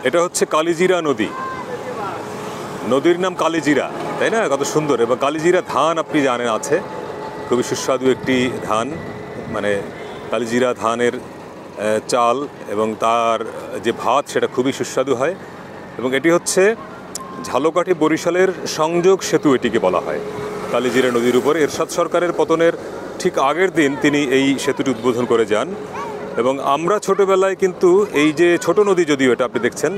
এটা হচ্ছে কালিজিরা নদী, নদীর নাম কালিজিরা, তাই না? কত সুন্দর। এবং কালিজিরা ধান আপনি জানেন আছে, খুবই সুস্বাদু একটি ধান, মানে কালিজিরা ধানের চাল এবং তার যে ভাত সেটা খুবই সুস্বাদু হয়। এবং এটি হচ্ছে ঝালকাঠি বরিশালের সংযোগ সেতু এটিকে বলা হয়, কালিজিরা নদীর উপর। এরশাদ সরকারের পতনের ঠিক আগের দিন তিনি এই সেতুটি উদ্বোধন করে যান। এবং আমরা ছোটোবেলায় কিন্তু এই যে ছোট নদী, যদিও এটা আপনি দেখছেন,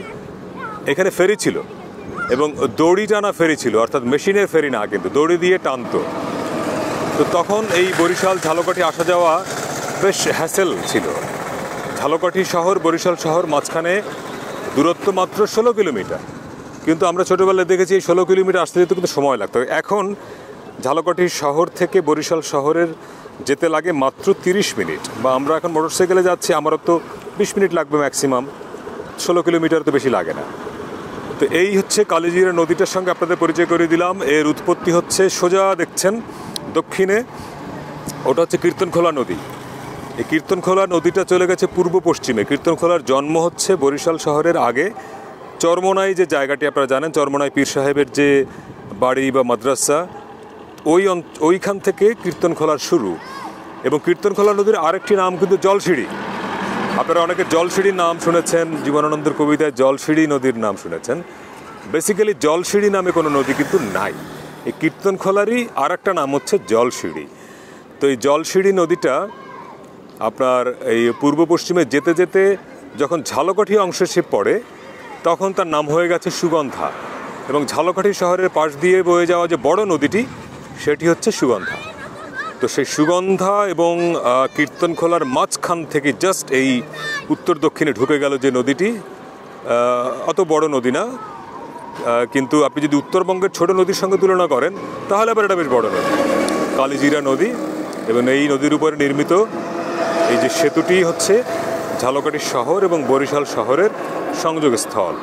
এখানে ফেরি ছিল এবং দড়ি টানা ফেরি ছিল, অর্থাৎ মেশিনের ফেরি না, কিন্তু দড়ি দিয়ে টানতো। তো তখন এই বরিশাল ঝালকাঠি আসা যাওয়া বেশ হ্যাসেল ছিল। ঝালকাঠি শহর বরিশাল শহর মাঝখানে দূরত্ব মাত্র 16 কিলোমিটার, কিন্তু আমরা ছোটোবেলায় দেখেছি এই 16 কিলোমিটার আসতে যেতে কিন্তু সময় লাগতো। এখন ঝালকাঠি শহর থেকে বরিশাল শহরের যেতে লাগে মাত্র 30 মিনিট, বা আমরা এখন মোটরসাইকেলে যাচ্ছি, আমারও তো 20 মিনিট লাগবে ম্যাক্সিমাম, 16 কিলোমিটার তো বেশি লাগে না। তো এই হচ্ছে কালিজিরা নদীটার সঙ্গে আপনাদের পরিচয় করে দিলাম। এর উৎপত্তি হচ্ছে সোজা দেখছেন দক্ষিণে, ওটা হচ্ছে কীর্তনখোলা নদী। এই কীর্তনখোলা নদীটা চলে গেছে পূর্ব পশ্চিমে। কীর্তনখোলার জন্ম হচ্ছে বরিশাল শহরের আগে চরমোনাই, যে জায়গাটি আপনারা জানেন, চরমোনাই পীর সাহেবের যে বাড়ি বা মাদ্রাসা, ওইখান থেকে কীর্তনখোলার শুরু। এবং কীর্তনখোলা নদীর আরেকটি নাম কিন্তু জলসিঁড়ি। আপনারা অনেকে জলসিঁড়ির নাম শুনেছেন, জীবনানন্দের কবিতায় জলসিঁড়ি নদীর নাম শুনেছেন। বেসিক্যালি জলসিঁড়ি নামে কোনো নদী কিন্তু নাই, এই কীর্তনখোলারই আর একটা নাম হচ্ছে জলসিঁড়ি। তো এই জলসিঁড়ি নদীটা আপনার এই পূর্ব পশ্চিমে যেতে যেতে যখন ঝালকাঠি অংশে সে পড়ে, তখন তার নাম হয়ে গেছে সুগন্ধা। এবং ঝালকাঠি শহরের পাশ দিয়ে বয়ে যাওয়া যে বড় নদীটি, সেটি হচ্ছে সুগন্ধা। তো সেই সুগন্ধা এবং কীর্তনখোলার মাঝখান থেকে জাস্ট এই উত্তর দক্ষিণে ঢুকে গেল যে নদীটি, অত বড় নদী না, কিন্তু আপনি যদি উত্তরবঙ্গের ছোট নদীর সঙ্গে তুলনা করেন তাহলে আবার এটা বেশ বড় নদী, কালিজিরা নদী। এবং এই নদীর উপরে নির্মিত এই যে সেতুটি হচ্ছে ঝালকাঠি শহর এবং বরিশাল শহরের সংযোগস্থল।